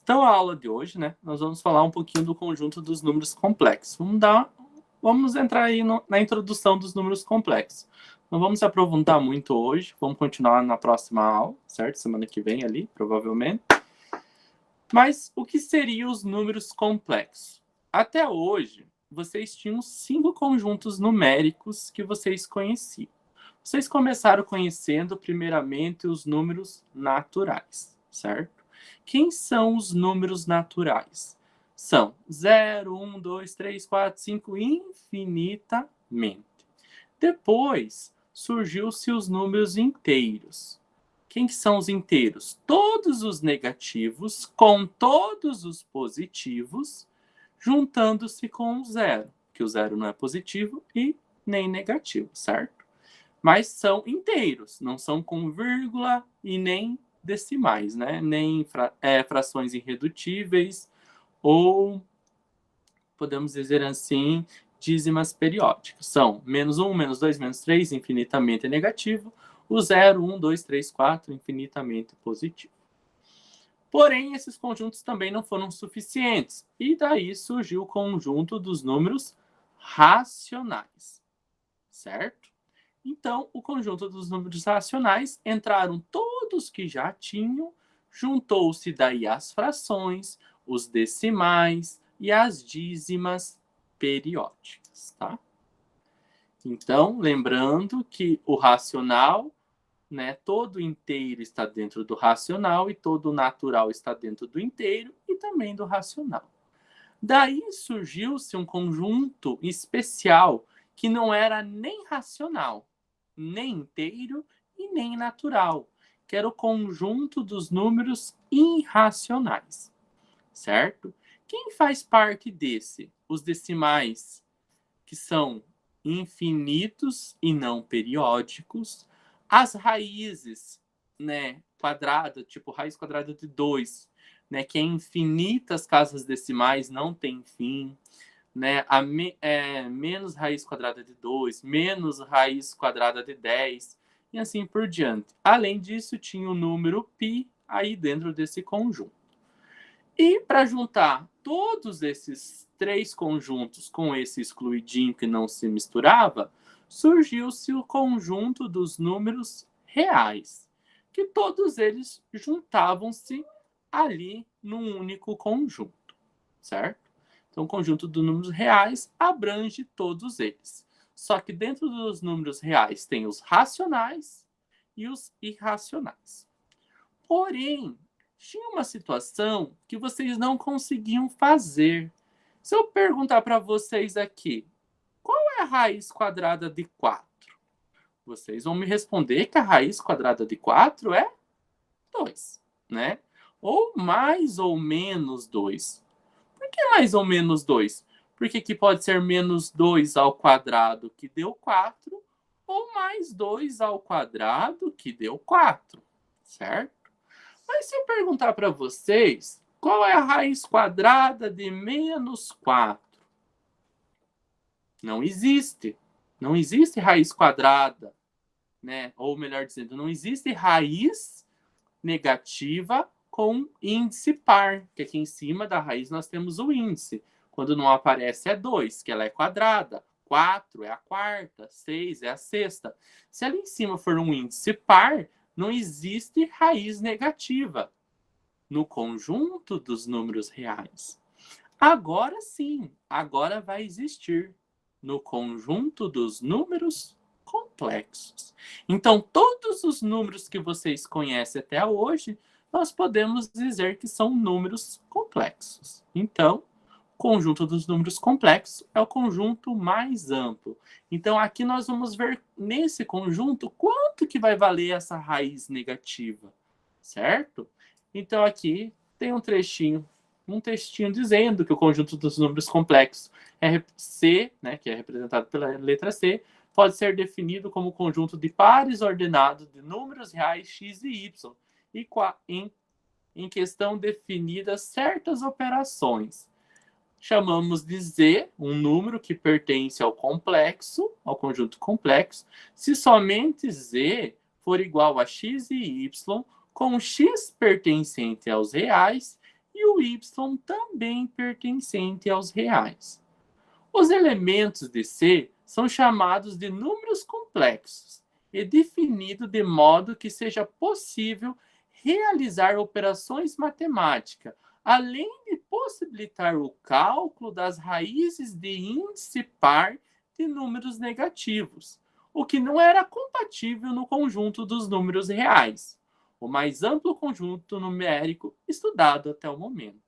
Então, a aula de hoje, né, nós vamos falar um pouquinho do conjunto dos números complexos. Vamos entrar aí na introdução dos números complexos. Não vamos se aprofundar muito hoje, vamos continuar na próxima aula, certo? Semana que vem ali, provavelmente. Mas o que seriam os números complexos? Até hoje, vocês tinham 5 conjuntos numéricos que vocês conheciam. Vocês começaram conhecendo, primeiramente, os números naturais, certo? Quem são os números naturais? São 0, 1, 2, 3, 4, 5, infinitamente. Depois, surgiu-se os números inteiros. Quem que são os inteiros? Todos os negativos com todos os positivos, juntando-se com o zero, que o zero não é positivo e nem negativo, certo? Mas são inteiros, não são com vírgula e nem decimais, né? Nem frações irredutíveis ou, podemos dizer assim, dízimas periódicas. São menos 1, menos 2, menos 3, infinitamente negativo. O 0, 1, 2, 3, 4, infinitamente positivo. Porém, esses conjuntos também não foram suficientes. E daí surgiu o conjunto dos números racionais, certo? Então, o conjunto dos números racionais entraram todos que já tinham, juntou-se daí as frações, os decimais e as dízimas periódicas, tá? Então, lembrando que o racional, né, todo inteiro está dentro do racional e todo natural está dentro do inteiro e também do racional. Daí surgiu-se um conjunto especial que não era nem racional, nem inteiro e nem natural, que era o conjunto dos números irracionais, certo? Quem faz parte desse? Os decimais, que são infinitos e não periódicos, as raízes, né, quadrada, tipo raiz quadrada de 2, né, que é infinitas casas decimais, não tem fim, né, menos raiz quadrada de 2, menos raiz quadrada de 10, e assim por diante. Além disso, tinha o número π aí dentro desse conjunto. E para juntar todos esses 3 conjuntos com esse excluidinho que não se misturava, surgiu-se o conjunto dos números reais, que todos eles juntavam-se ali num único conjunto, certo? Então, o conjunto dos números reais abrange todos eles. Só que dentro dos números reais tem os racionais e os irracionais. Porém, tinha uma situação que vocês não conseguiam fazer. Se eu perguntar para vocês aqui, qual é a raiz quadrada de 4? Vocês vão me responder que a raiz quadrada de 4 é 2, né? Ou mais ou menos 2. Por que mais ou menos 2? Porque aqui pode ser menos 2 ao quadrado, que deu 4, ou mais 2 ao quadrado, que deu 4, certo? Mas se eu perguntar para vocês, qual é a raiz quadrada de menos 4? Não existe. Não existe raiz quadrada, né? Ou melhor dizendo, não existe raiz negativa com índice par, que aqui em cima da raiz nós temos o índice. Quando não aparece é 2, que ela é quadrada. 4 é a quarta, 6 é a sexta. Se ali em cima for um índice par, não existe raiz negativa no conjunto dos números reais. Agora sim, agora vai existir no conjunto dos números complexos. Então, todos os números que vocês conhecem até hoje, nós podemos dizer que são números complexos. Então, o conjunto dos números complexos é o conjunto mais amplo. Então, aqui nós vamos ver nesse conjunto quanto que vai valer essa raiz negativa, certo? Então, aqui tem um textinho dizendo que o conjunto dos números complexos é C, né, que é representado pela letra C, pode ser definido como conjunto de pares ordenados de números reais x e y, e em questão definidas certas operações. Chamamos de Z um número que pertence ao complexo, ao conjunto complexo, se somente Z for igual a x e y, com x pertencente aos reais e o y também pertencente aos reais. Os elementos de C são chamados de números complexos e definidos de modo que seja possível realizar operações matemáticas, além de possibilitar o cálculo das raízes de índice par de números negativos, o que não era compatível no conjunto dos números reais, o mais amplo conjunto numérico estudado até o momento.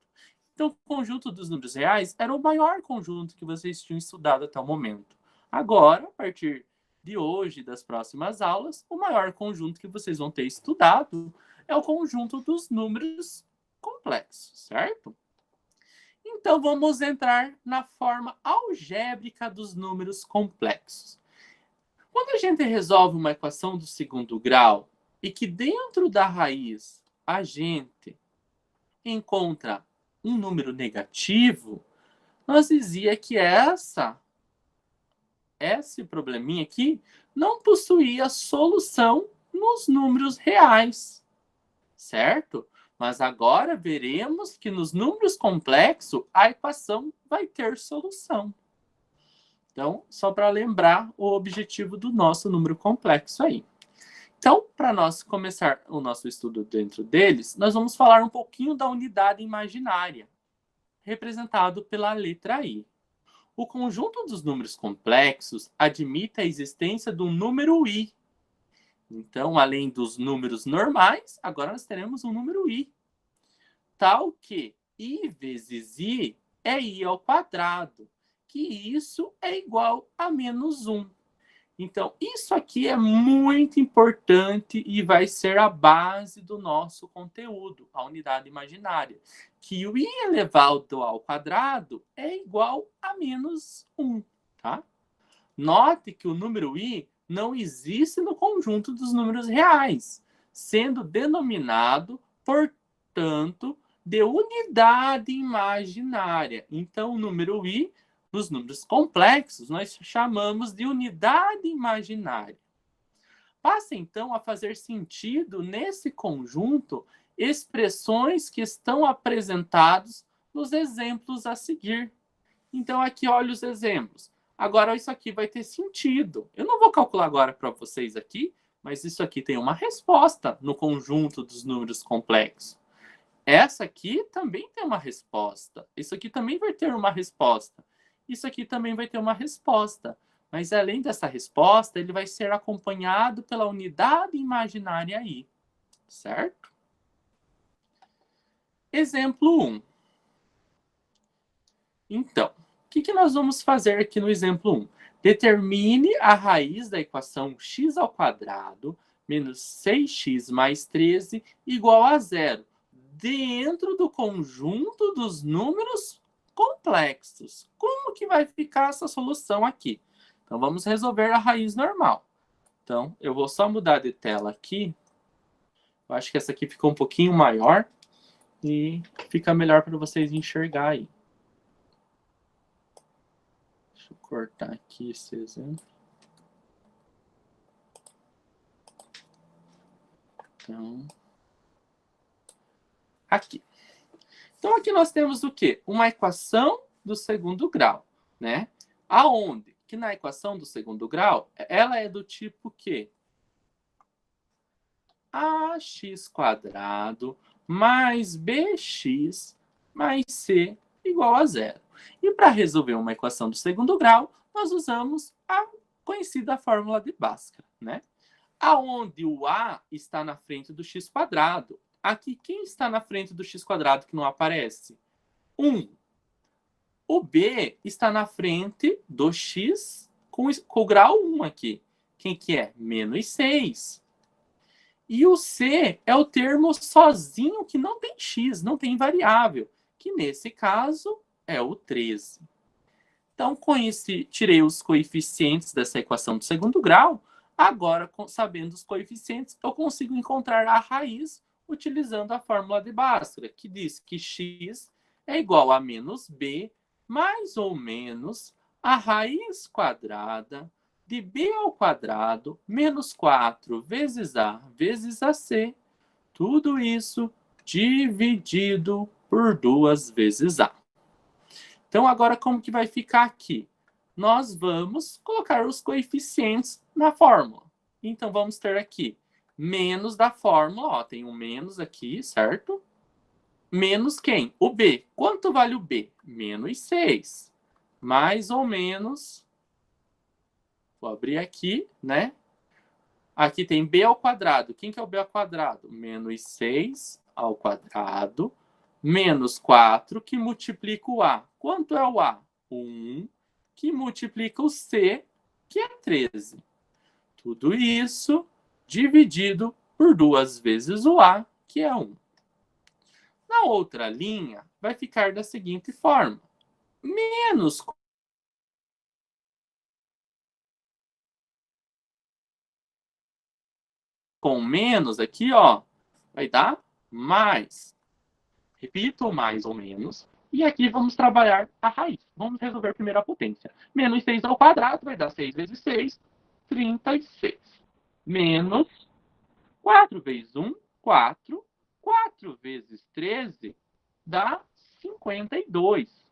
Então, o conjunto dos números reais era o maior conjunto que vocês tinham estudado até o momento. Agora, a partir de hoje, das próximas aulas, o maior conjunto que vocês vão ter estudado é o conjunto dos números complexos, certo? Então, vamos entrar na forma algébrica dos números complexos. Quando a gente resolve uma equação do segundo grau e que dentro da raiz a gente encontra um número negativo, nós dizia que esse probleminha aqui não possuía solução nos números reais, certo? Mas agora veremos que nos números complexos a equação vai ter solução. Então, só para lembrar o objetivo do nosso número complexo aí. Então, para nós começar o nosso estudo dentro deles, nós vamos falar um pouquinho da unidade imaginária, representado pela letra I. O conjunto dos números complexos admite a existência do número I. Então, além dos números normais, agora nós teremos um número I. Tal que I vezes I é I ao quadrado, que isso é igual a menos 1. Então, isso aqui é muito importante e vai ser a base do nosso conteúdo, a unidade imaginária. Que o I elevado ao quadrado é igual a menos 1, tá? Note que o número I não existe no conjunto dos números reais, sendo denominado, portanto, de unidade imaginária. Então, o número I, nos números complexos, nós chamamos de unidade imaginária. Passa, então, a fazer sentido, nesse conjunto, expressões que estão apresentadas nos exemplos a seguir. Então, aqui, olha os exemplos. Agora, isso aqui vai ter sentido. Eu não vou calcular agora para vocês aqui, mas isso aqui tem uma resposta no conjunto dos números complexos. Essa aqui também tem uma resposta. Isso aqui também vai ter uma resposta. Isso aqui também vai ter uma resposta. Mas, além dessa resposta, ele vai ser acompanhado pela unidade imaginária aí. Certo? Exemplo 1. Então, o que nós vamos fazer aqui no exemplo 1? Determine a raiz da equação x ao quadrado menos 6x mais 13 igual a 0, dentro do conjunto dos números complexos. Como que vai ficar essa solução aqui? Então, vamos resolver a raiz normal. Então, eu vou só mudar de tela aqui. Eu acho que essa aqui ficou um pouquinho maior e fica melhor para vocês enxergar aí. Deixa eu cortar aqui esse exemplo. Então, aqui. Então, aqui nós temos o quê? Uma equação do segundo grau, né? Aonde? Que na equação do segundo grau, ela é do tipo quê? Ax² mais bx mais c igual a 0. E para resolver uma equação do segundo grau, nós usamos a conhecida fórmula de Bhaskara, né? Aonde o a está na frente do x². Aqui, quem está na frente do x² que não aparece? 1. O b está na frente do x com o grau 1 aqui. Quem que é? Menos 6. E o c é o termo sozinho que não tem x, não tem variável, que nesse caso é o 13. Então, tirei os coeficientes dessa equação do segundo grau. Agora, sabendo os coeficientes, eu consigo encontrar a raiz utilizando a fórmula de Bhaskara, que diz que x é igual a menos b mais ou menos a raiz quadrada de b ao quadrado menos 4 vezes ac, tudo isso dividido por 2 vezes A. Então, agora como que vai ficar aqui? Nós vamos colocar os coeficientes na fórmula. Então, vamos ter aqui menos da fórmula, ó, tem um menos aqui, certo? Menos quem? O B. Quanto vale o B? Menos 6. Mais ou menos, vou abrir aqui, né? Aqui tem B ao quadrado. Quem que é o B ao quadrado? Menos 6 ao quadrado, menos 4, que multiplica o A. Quanto é o A? 1, que multiplica o C, que é 13. Tudo isso dividido por 2 vezes o A, que é 1. Na outra linha, vai ficar da seguinte forma. Menos com menos aqui, ó, vai dar mais. Repito, mais ou menos. E aqui vamos trabalhar a raiz. Vamos resolver primeiro a potência. Menos 6 ao quadrado vai dar 6 vezes 6, 36. Menos 4 vezes 1, 4. 4 vezes 13 dá 52.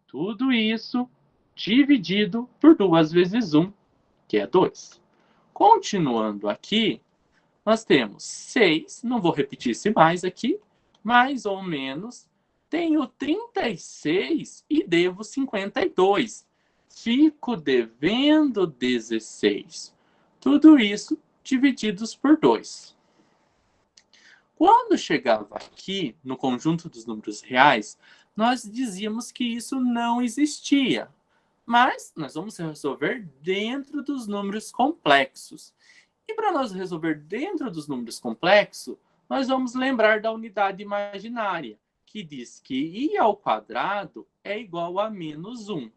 Tudo isso dividido por 2 vezes 1, que é 2. Continuando aqui, nós temos 6, não vou repetir esse mais aqui, mais ou menos, tenho 36 e devo 52. Fico devendo 16. Tudo isso divididos por 2. Quando chegava aqui, no conjunto dos números reais, nós dizíamos que isso não existia. Mas nós vamos resolver dentro dos números complexos. E para nós resolver dentro dos números complexos, nós vamos lembrar da unidade imaginária, que diz que i ao quadrado é igual a menos 1.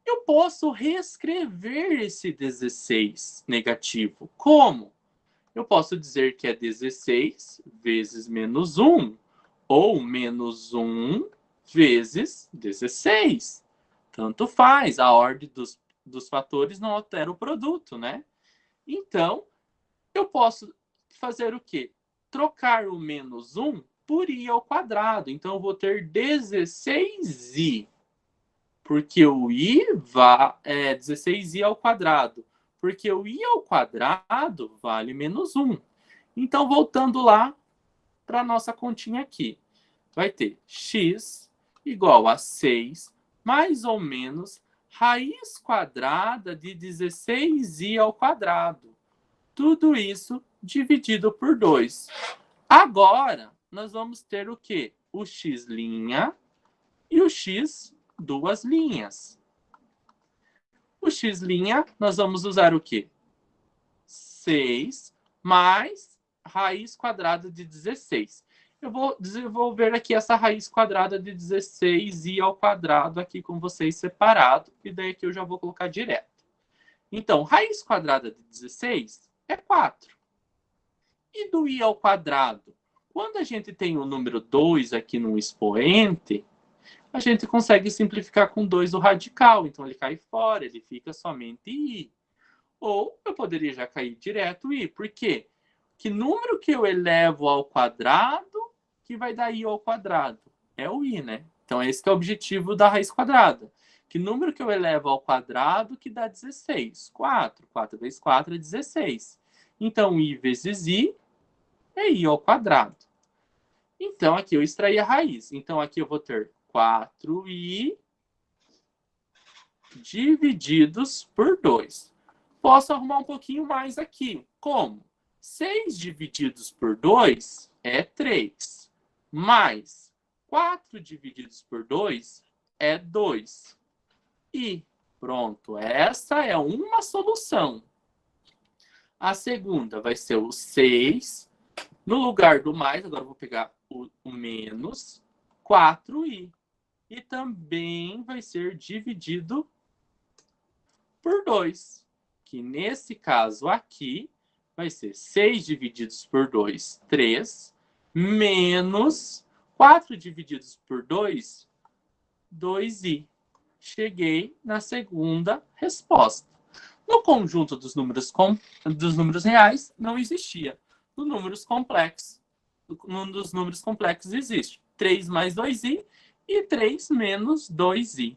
Eu posso reescrever esse 16 negativo. Como? Eu posso dizer que é 16 vezes menos 1, ou menos 1 vezes 16. Tanto faz, a ordem dos fatores não altera o produto, né? Então, eu posso fazer o quê? Trocar o menos 1 por i ao quadrado. Então, eu vou ter 16i. Porque o i é 16i ao quadrado. Porque o i ao quadrado vale menos 1. Então, voltando lá para a nossa continha aqui. Vai ter x igual a 6 mais ou menos raiz quadrada de 16i ao quadrado. Tudo isso dividido por 2. Agora, nós vamos ter o quê? O x' e o x duas linhas. O x', nós vamos usar o quê? 6 mais raiz quadrada de 16. Eu vou desenvolver aqui essa raiz quadrada de 16i ao quadrado aqui com vocês separado, e daí aqui eu já vou colocar direto. Então, raiz quadrada de 16 é 4. E do i ao quadrado? Quando a gente tem o número 2 aqui no expoente, a gente consegue simplificar com 2 o radical. Então, ele cai fora, ele fica somente i. Ou eu poderia já cair direto i. Por quê? Que número que eu elevo ao quadrado que vai dar i ao quadrado? É o i, né? Então, esse que é o objetivo da raiz quadrada. Que número que eu elevo ao quadrado que dá 16? 4. 4 vezes 4 é 16. Então, i vezes i é i ao quadrado. Então, aqui eu extraí a raiz. Então, aqui eu vou ter 4i divididos por 2. Posso arrumar um pouquinho mais aqui. Como? 6 divididos por 2 é 3. Mais 4 divididos por 2 é 2. E pronto, essa é uma solução. A segunda vai ser o 6. No lugar do mais, agora eu vou pegar o menos, 4i. E também vai ser dividido por 2. Que nesse caso aqui vai ser 6 divididos por 2, 3. Menos 4 divididos por 2, 2i. Cheguei na segunda resposta. No conjunto dos números reais, não existia. Nos números complexos, num dos números complexos existe. 3 mais 2i e 3 menos 2i.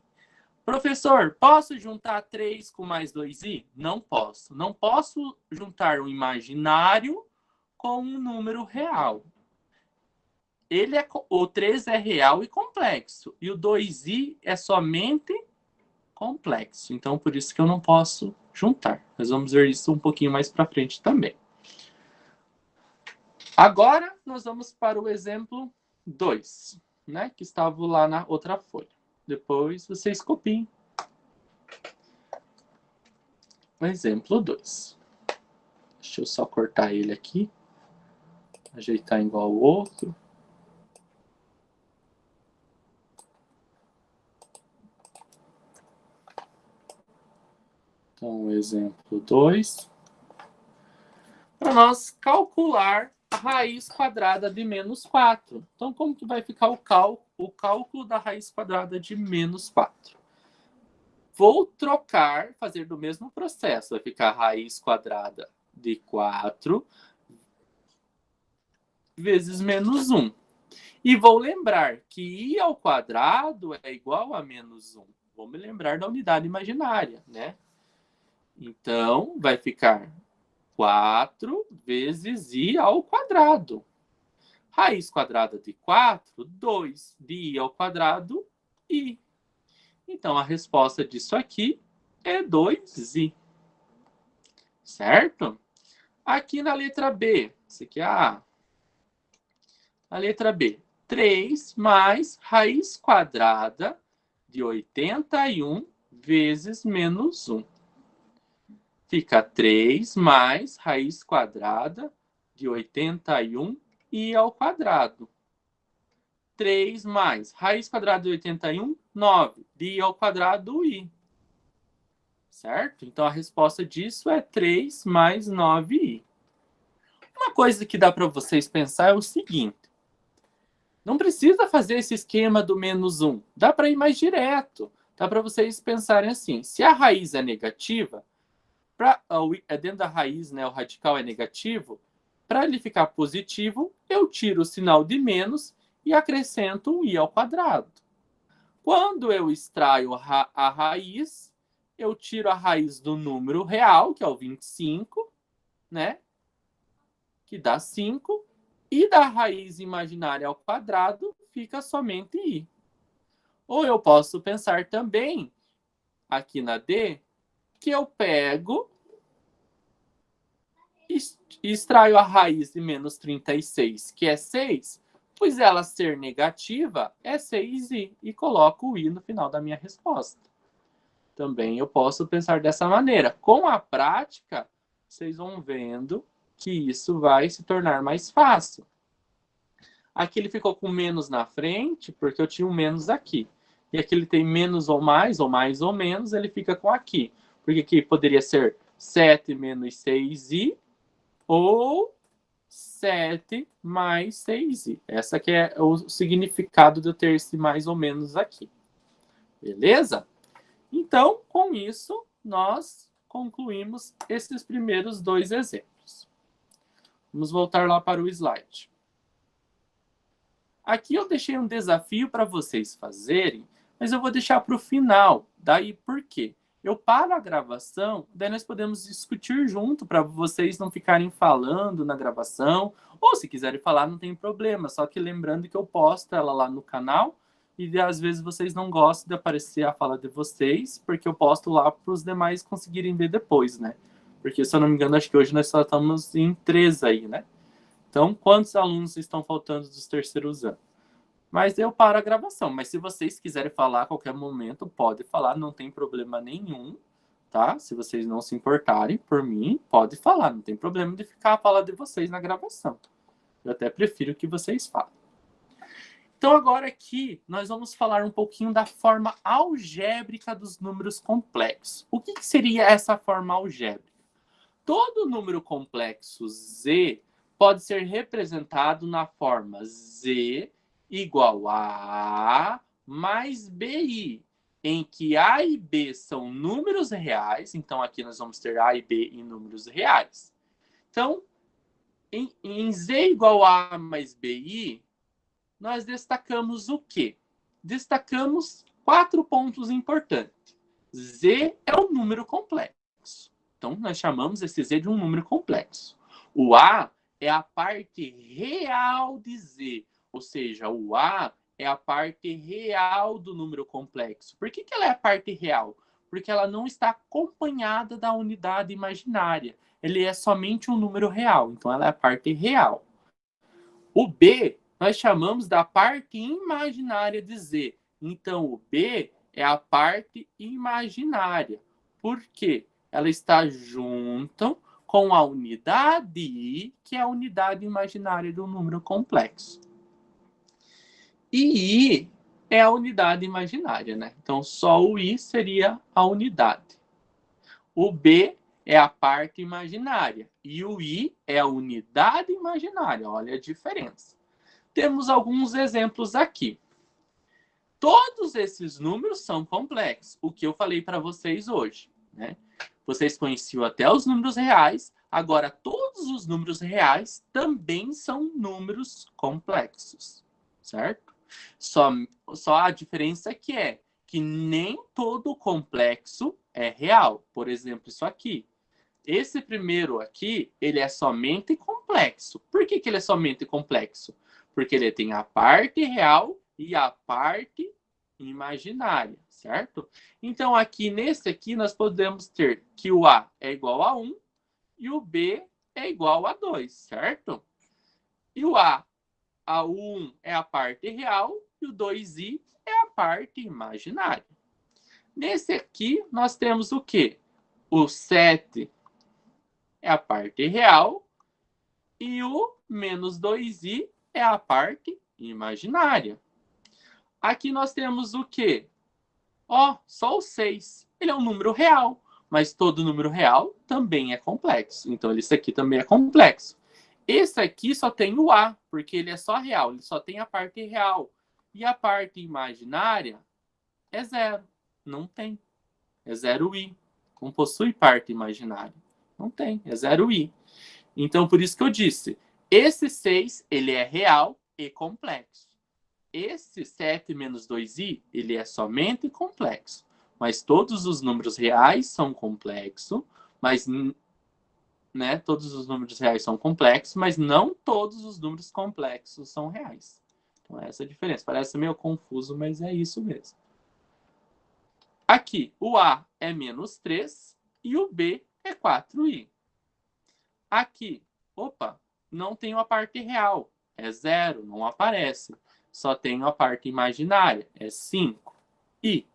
Professor, posso juntar 3 com mais 2i? Não posso. Não posso juntar um imaginário com um número real. O 3 é real e complexo. E o 2i é somente complexo. Então, por isso que eu não posso juntar. Nós vamos ver isso um pouquinho mais para frente também. Agora, nós vamos para o exemplo 2, né? Que estava lá na outra folha. Depois, vocês copiem. O exemplo 2. Deixa eu só cortar ele aqui. Ajeitar igual ao outro. Então, exemplo 2. Para nós calcular a raiz quadrada de menos 4. Então, como que vai ficar o cálculo da raiz quadrada de menos 4? Vou trocar, fazer do mesmo processo. Vai ficar a raiz quadrada de 4 vezes menos 1. E vou lembrar que i ao quadrado é igual a menos 1. Vou me lembrar da unidade imaginária, né? Então, vai ficar 4 vezes i ao quadrado. Raiz quadrada de 4, 2. De i ao quadrado, i. Então, a resposta disso aqui é 2i. Certo? Aqui na letra B, isso aqui é a A. A letra B, 3 mais raiz quadrada de 81 vezes menos 1. Fica 3 mais raiz quadrada de 81 i ao quadrado. 3 mais raiz quadrada de 81, 9. De i ao quadrado, i. Certo? Então, a resposta disso é 3 mais 9i. Uma coisa que dá para vocês pensar é o seguinte. Não precisa fazer esse esquema do menos 1. Dá para ir mais direto. Dá para vocês pensarem assim. Se a raiz é negativa, dentro da raiz, né, o radical é negativo, para ele ficar positivo, eu tiro o sinal de menos e acrescento um i ao quadrado. Quando eu extraio a raiz, eu tiro a raiz do número real, que é o 25, né? Que dá 5. E da raiz imaginária ao quadrado, fica somente i. Ou eu posso pensar também, aqui na D, que eu pego e extraio a raiz de menos 36, que é 6, pois ela ser negativa é 6i, e coloco o i no final da minha resposta. Também eu posso pensar dessa maneira. Com a prática, vocês vão vendo que isso vai se tornar mais fácil. Aqui ele ficou com menos na frente, porque eu tinha um menos aqui. E aqui ele tem menos ou mais ou menos, ele fica com aqui. Porque aqui poderia ser 7 menos 6i, ou 7 mais 6i. Essa aqui é o significado de eu ter esse mais ou menos aqui. Beleza? Então, com isso, nós concluímos esses primeiros 2 exemplos. Vamos voltar lá para o slide. Aqui eu deixei um desafio para vocês fazerem, mas eu vou deixar para o final. Daí por quê? Eu paro a gravação, daí nós podemos discutir junto para vocês não ficarem falando na gravação. Ou se quiserem falar, não tem problema. Só que lembrando que eu posto ela lá no canal e às vezes vocês não gostam de aparecer a fala de vocês, porque eu posto lá para os demais conseguirem ver depois, né? Porque, se eu não me engano, acho que hoje nós só estamos em 3 aí, né? Então, quantos alunos estão faltando dos terceiros anos? Mas eu paro a gravação. Mas se vocês quiserem falar a qualquer momento, pode falar, não tem problema nenhum, tá? Se vocês não se importarem por mim, pode falar, não tem problema de ficar a fala de vocês na gravação. Eu até prefiro que vocês falem. Então, agora aqui, nós vamos falar um pouquinho da forma algébrica dos números complexos. O que seria essa forma algébrica? Todo número complexo z pode ser representado na forma z igual a mais bi, em que a e b são números reais. Então, aqui nós vamos ter a e b em números reais. Então, em z igual a mais bi, nós destacamos o quê? Destacamos 4 pontos importantes. Z é um número complexo. Então, nós chamamos esse Z de um número complexo. O A é a parte real de Z, ou seja, o A é a parte real do número complexo. Por que ela é a parte real? Porque ela não está acompanhada da unidade imaginária. Ele é somente um número real, então ela é a parte real. O B nós chamamos da parte imaginária de Z. Então, o B é a parte imaginária. Por quê? Ela está junto com a unidade I, que é a unidade imaginária do número complexo. E I é a unidade imaginária, né? Então, só o I seria a unidade. O B é a parte imaginária e o I é a unidade imaginária. Olha a diferença. Temos alguns exemplos aqui. Todos esses números são complexos, o que eu falei para vocês hoje, né? Vocês conheciam até os números reais, agora todos os números reais também são números complexos, certo? Só a diferença é que nem todo complexo é real. Por exemplo, isso aqui. Esse primeiro aqui, ele é somente complexo. Por que ele é somente complexo? Porque ele tem a parte real e a parte imaginária, certo? Então, aqui nesse aqui, nós podemos ter que o A é igual a 1 e o B é igual a 2, certo? E o A 1 é a parte real e o 2i é a parte imaginária. Nesse aqui, nós temos o quê? O 7 é a parte real e o menos 2i é a parte imaginária. Aqui nós temos o quê? Ó, só o 6. Ele é um número real, mas todo número real também é complexo. Então, esse aqui também é complexo. Esse aqui só tem o A, porque ele é só real, ele só tem a parte real. E a parte imaginária é 0. Não tem. É 0i. Não possui parte imaginária. Não tem, é 0i. Então, por isso que eu disse, esse 6, ele é real e complexo. Esse 7 menos 2i, ele é somente complexo. Mas todos os números reais são complexos, mas, né, todos os números reais são complexos, mas não todos os números complexos são reais. Então, essa é a diferença. Parece meio confuso, mas é isso mesmo. Aqui, o A é menos 3 e o B é 4i. Aqui, opa, não tenho a parte real. É 0, não aparece. Só tenho a parte imaginária. É 5i.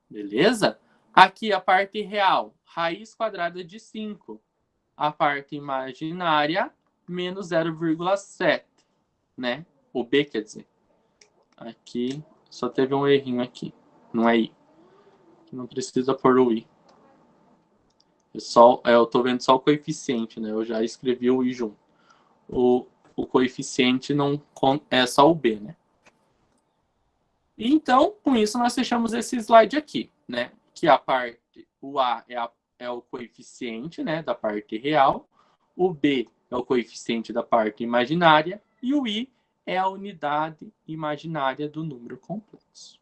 Beleza? Aqui a parte real, raiz quadrada de 5. A parte imaginária, menos 0,7. Né? O B, quer dizer. Aqui, só teve um errinho aqui. Não é I. Não precisa pôr o I. Eu estou vendo só o coeficiente, né? Eu já escrevi o I junto. O coeficiente não é só o B, né? Então, com isso, nós fechamos esse slide aqui, né? Que a parte, o A é o coeficiente, né, da parte real, o B é o coeficiente da parte imaginária e o I é a unidade imaginária do número complexo.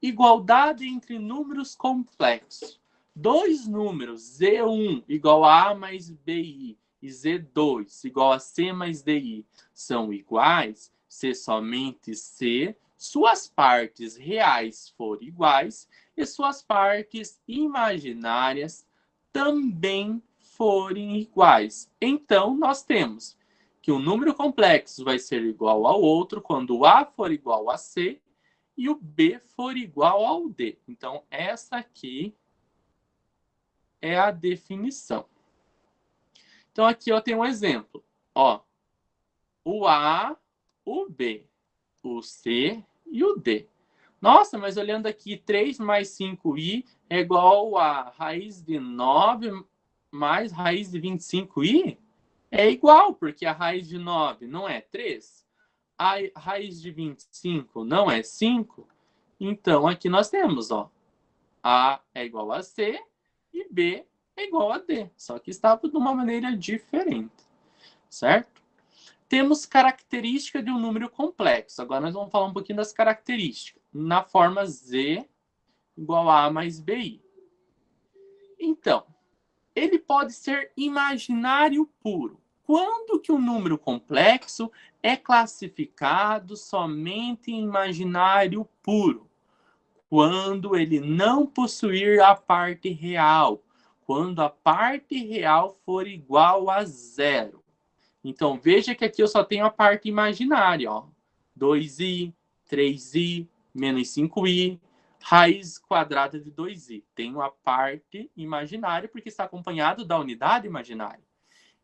Igualdade entre números complexos. Dois números, Z1 igual a A mais BI e Z2 igual a C mais DI, são iguais se somente C, suas partes reais forem iguais e suas partes imaginárias também forem iguais. Então, nós temos que um número complexo vai ser igual ao outro quando o A for igual a C e o B for igual ao D. Então, essa aqui é a definição. Então, aqui eu tenho um exemplo. Ó, o A, o B, o C e o D. Nossa, mas olhando aqui, 3 mais 5i é igual a raiz de 9 mais raiz de 25i? É igual, porque a raiz de 9 não é 3, a raiz de 25 não é 5. Então, aqui nós temos, ó, A é igual a C e B é igual a D. Só que estava de uma maneira diferente, certo? Temos característica de um número complexo. Agora nós vamos falar um pouquinho das características. Na forma z igual a mais bi. Então, ele pode ser imaginário puro. Quando que um número complexo é classificado somente em imaginário puro? Quando ele não possuir a parte real. Quando a parte real for igual a zero. Então, veja que aqui eu só tenho a parte imaginária, ó. 2i, 3i, menos 5i, raiz quadrada de 2i. Tenho a parte imaginária, porque está acompanhado da unidade imaginária.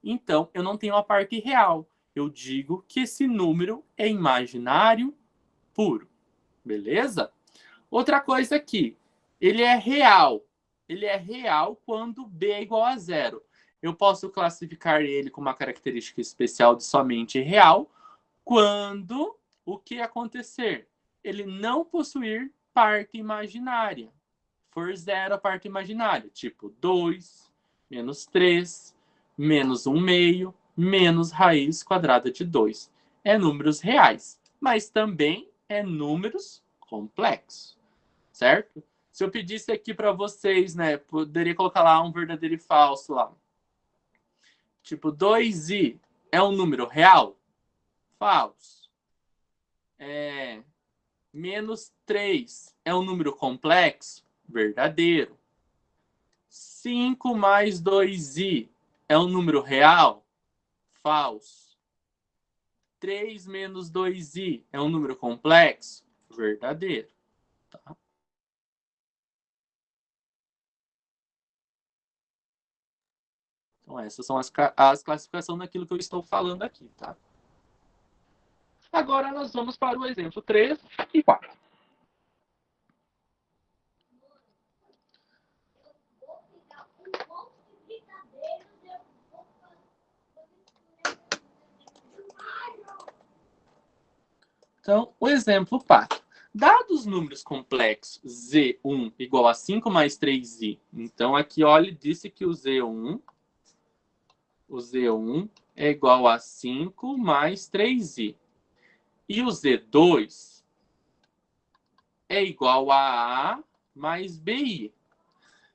Então, eu não tenho a parte real. Eu digo que esse número é imaginário puro. Beleza? Outra coisa aqui. Ele é real. Ele é real quando b é igual a zero. Eu posso classificar ele com uma característica especial de somente real quando o que acontecer? Ele não possuir parte imaginária. For zero a parte imaginária, tipo 2, menos 3, menos 1 meio, menos raiz quadrada de 2. É números reais, mas também é números complexos, certo? Se eu pedisse aqui para vocês, né, poderia colocar lá um verdadeiro e falso lá. Tipo, 2i é um número real? Falso. Menos 3 é um número complexo? Verdadeiro. 5 mais 2i é um número real? Falso. 3 menos 2i é um número complexo? Verdadeiro. Tá? Então, essas são as classificações daquilo que eu estou falando aqui, tá? Agora nós vamos para o exemplo 3 e 4. Então, o exemplo 4. Dados os números complexos Z1 igual a 5 mais 3i. Então, aqui, olha, disse que o Z1 é igual a 5 mais 3i. E o Z2 é igual a mais bi.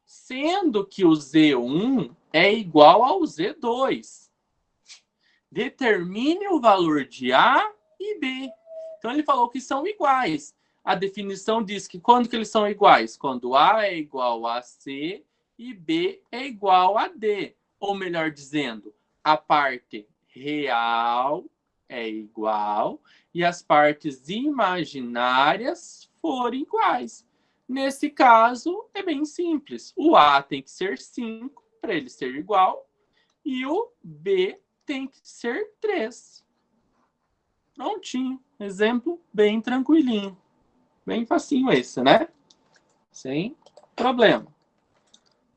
Sendo que o Z1 é igual ao Z2. Determine o valor de A e B. Então, ele falou que são iguais. A definição diz que quando que eles são iguais? Quando A é igual a C e B é igual a D. Ou melhor dizendo, a parte real é igual e as partes imaginárias forem iguais. Nesse caso, é bem simples. O A tem que ser 5 para ele ser igual e o B tem que ser 3. Prontinho. Exemplo bem tranquilinho. Bem facinho esse, né? Sem problema.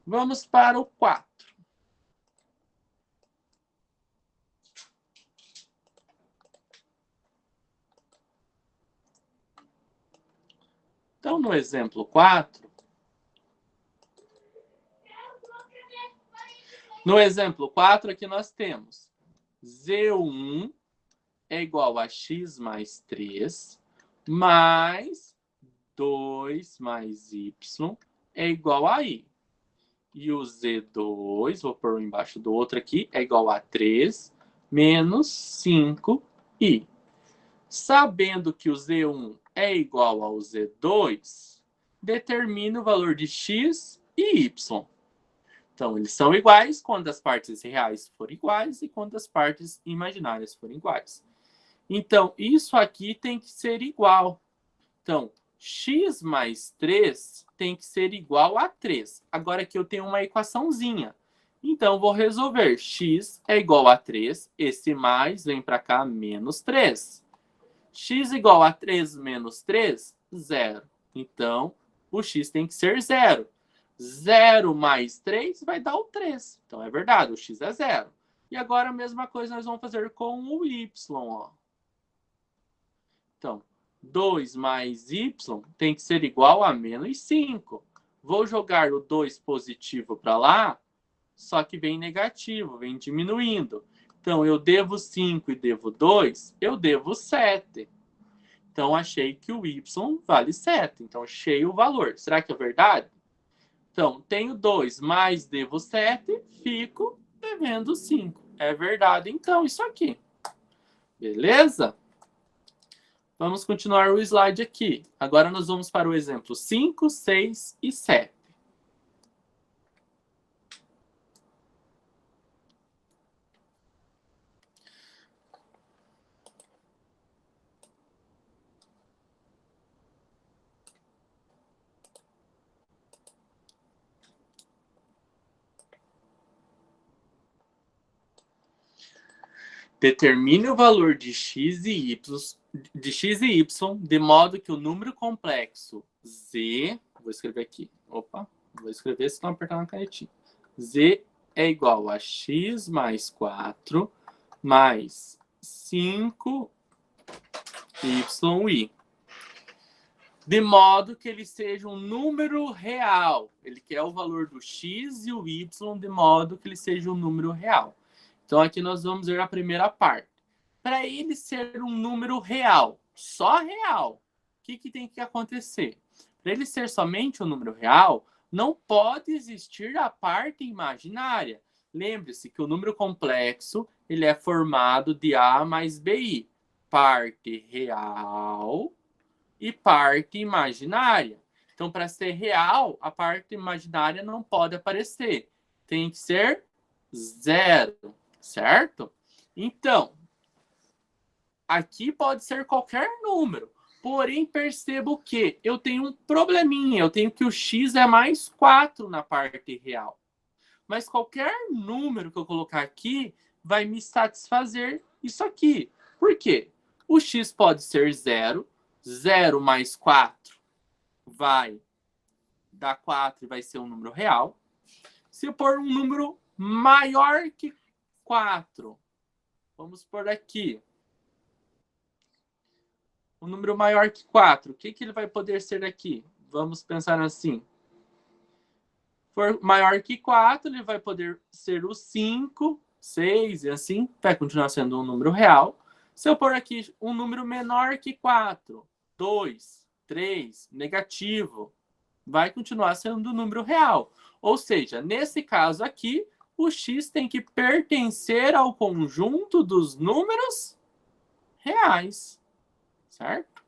Vamos para o 4. Então, no exemplo 4, aqui nós temos Z1 é igual a x mais 3, mais 2 mais y é igual a i. E o Z2, vou pôr embaixo do outro aqui, é igual a 3 menos 5i. Sabendo que o Z1 é igual ao Z2, determine o valor de x e y. Então, eles são iguais quando as partes reais forem iguais e quando as partes imaginárias forem iguais. Então, isso aqui tem que ser igual. Então, x mais 3 tem que ser igual a 3. Agora aqui eu tenho uma equaçãozinha. Então, vou resolver. X é igual a 3. Esse mais vem para cá, menos 3. X igual a 3 menos 3, 0. Então, o x tem que ser 0. 0 mais 3 vai dar o 3. Então, é verdade, o x é 0. E agora a mesma coisa nós vamos fazer com o y. Ó. Então, 2 mais y tem que ser igual a menos 5. Vou jogar o 2 positivo para lá, só que vem negativo, vem diminuindo. Então, eu devo 5 e devo 2, eu devo 7. Então, achei que o y vale 7. Então, achei o valor. Será que é verdade? Então, tenho 2 mais devo 7, fico devendo 5. É verdade, então, isso aqui. Beleza? Vamos continuar o slide aqui. Agora nós vamos para o exemplo 5, 6 e 7. Determine o valor de x e y de modo que o número complexo z, vou escrever aqui, vou escrever se não apertar na canetinha, z é igual a x mais 4 mais 5y, de modo que ele seja um número real. Ele quer o valor do x e o y de modo que ele seja um número real. Então, aqui nós vamos ver a primeira parte. Para ele ser um número real, só real, o que tem que acontecer? Para ele ser somente um número real, não pode existir a parte imaginária. Lembre-se que o número complexo ele é formado de A mais BI. Parte real e parte imaginária. Então, para ser real, a parte imaginária não pode aparecer. Tem que ser 0. Certo? Então, aqui pode ser qualquer número. Porém, percebo que eu tenho um probleminha. Eu tenho que o x é mais 4 na parte real. Mas qualquer número que eu colocar aqui vai me satisfazer isso aqui. Por quê? O x pode ser 0. 0 mais 4 vai dar 4 e vai ser um número real. Se eu pôr um número maior que 4, vamos por aqui. Um número maior que 4. O que ele vai poder ser aqui? Vamos pensar assim. Se for maior que 4, ele vai poder ser o 5, 6 e assim. Vai continuar sendo um número real. Se eu pôr aqui um número menor que 4, 2, 3, negativo, vai continuar sendo um número real. Ou seja, nesse caso aqui, o x tem que pertencer ao conjunto dos números reais. Certo?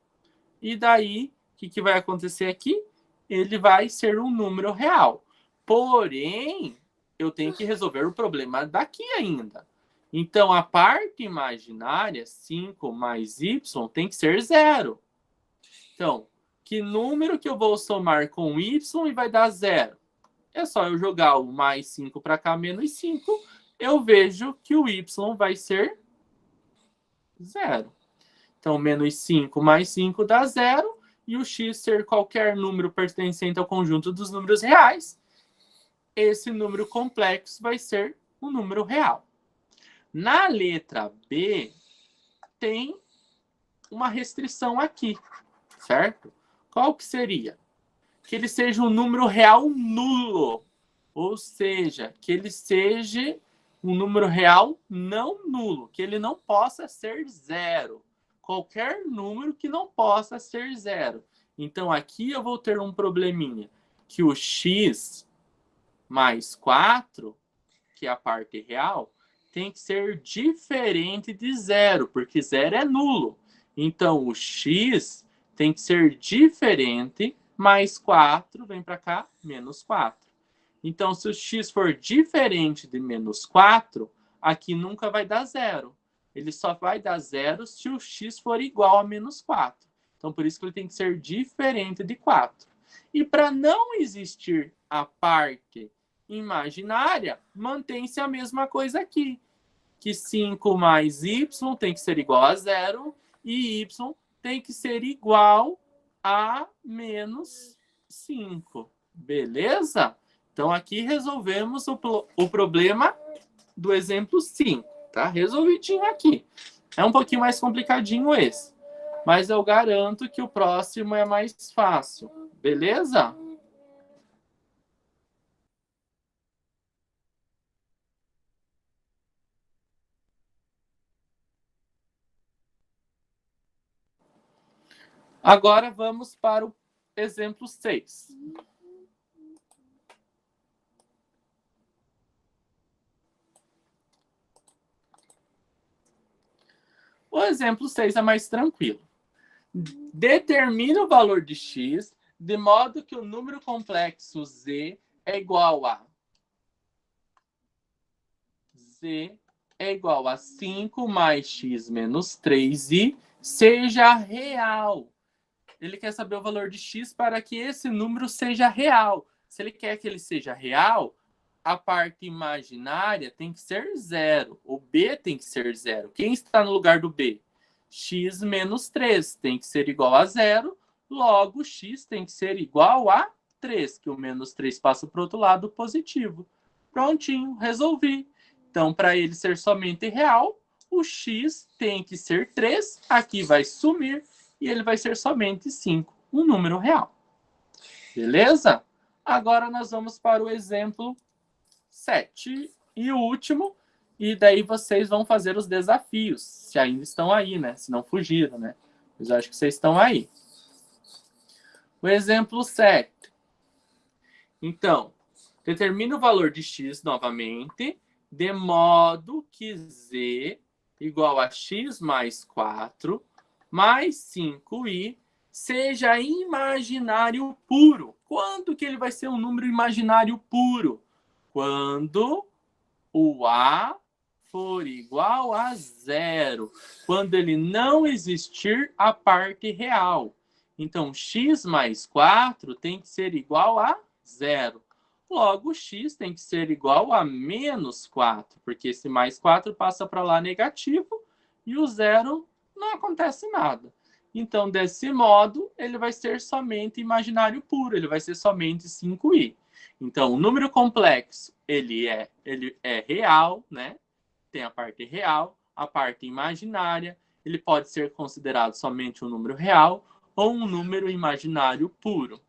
E daí, o que vai acontecer aqui? Ele vai ser um número real. Porém, eu tenho que resolver o problema daqui ainda. Então, a parte imaginária, 5 mais y, tem que ser 0. Então, que número que eu vou somar com y e vai dar 0? É só eu jogar o mais 5 para cá, menos 5. Eu vejo que o y vai ser 0. Então, menos 5 mais 5 dá 0. E o x ser qualquer número pertencente ao conjunto dos números reais, esse número complexo vai ser um número real. Na letra B, tem uma restrição aqui, certo? Qual que seria? Que ele seja um número real nulo. Ou seja, que ele seja um número real não nulo, que ele não possa ser 0. Qualquer número que não possa ser 0. Então, aqui eu vou ter um probleminha, que o x mais 4, que é a parte real, tem que ser diferente de 0, porque 0 é nulo. Então, o x tem que ser diferente, mais 4, vem para cá, menos 4. Então, se o x for diferente de menos 4, aqui nunca vai dar 0. Ele só vai dar 0 se o x for igual a menos 4. Então, por isso que ele tem que ser diferente de 4. E para não existir a parte imaginária, mantém-se a mesma coisa aqui. Que 5 mais y tem que ser igual a 0 e y tem que ser igual a menos 5. Beleza? Então, aqui resolvemos o problema do exemplo 5, tá? Resolvidinho aqui. É um pouquinho mais complicadinho esse, mas eu garanto que o próximo é mais fácil. Beleza? Agora vamos para o exemplo 6. O exemplo 6 é mais tranquilo. Determina o valor de x de modo que o número complexo z é igual a z é igual a 5 mais x menos 3i seja real. Ele quer saber o valor de x para que esse número seja real. Se ele quer que ele seja real, a parte imaginária tem que ser zero. O b tem que ser zero. Quem está no lugar do b? X menos 3 tem que ser igual a zero. Logo, x tem que ser igual a 3, que o menos 3 passa para o outro lado positivo. Prontinho, resolvi. Então, para ele ser somente real, o x tem que ser 3. Aqui vai sumir e ele vai ser somente 5, um número real. Beleza? Agora nós vamos para o exemplo 7 e o último, e daí vocês vão fazer os desafios, se ainda estão aí, né? Se não fugiram, né? Mas eu acho que vocês estão aí. O exemplo 7. Então, determine o valor de x novamente, de modo que z igual a x mais 4 mais 5i seja imaginário puro. Quando que ele vai ser um número imaginário puro? Quando o a for igual a zero. Quando ele não existir a parte real. Então, x mais 4 tem que ser igual a zero. Logo, x tem que ser igual a menos 4, porque esse mais 4 passa para lá negativo e o zero não acontece nada. Então, desse modo, ele vai ser somente imaginário puro, ele vai ser somente 5i. Então, o número complexo, ele é real, né? Tem a parte real, a parte imaginária, ele pode ser considerado somente um número real ou um número imaginário puro.